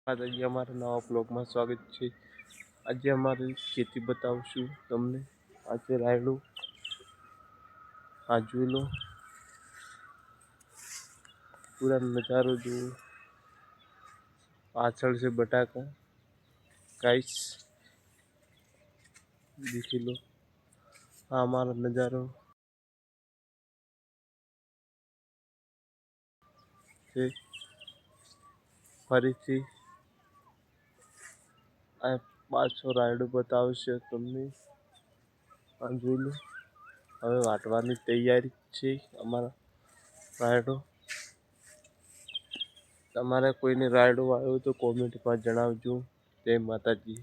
માતાજી, અમારા નવા બ્લોગમાં સ્વાગત છે। આજે અમારી ખેતી બતાવશું તમને। આજે રાયડું આ જોઈ લો, પૂરા નજારો જુઓ। પાછળ છે બટાકા, ગાઈસ દેખી લો। આ અમારો નજારો છે। ફરીથી આ પાછો રાયડું બતાવશે તમને। આ જોઈ લો, હવે વાટવાની તૈયારી છે અમારા રાયડો। તમારે કોઈને રાયડો આવ્યો તો કોમેન્ટમાં જણાવજો। જય માતાજી।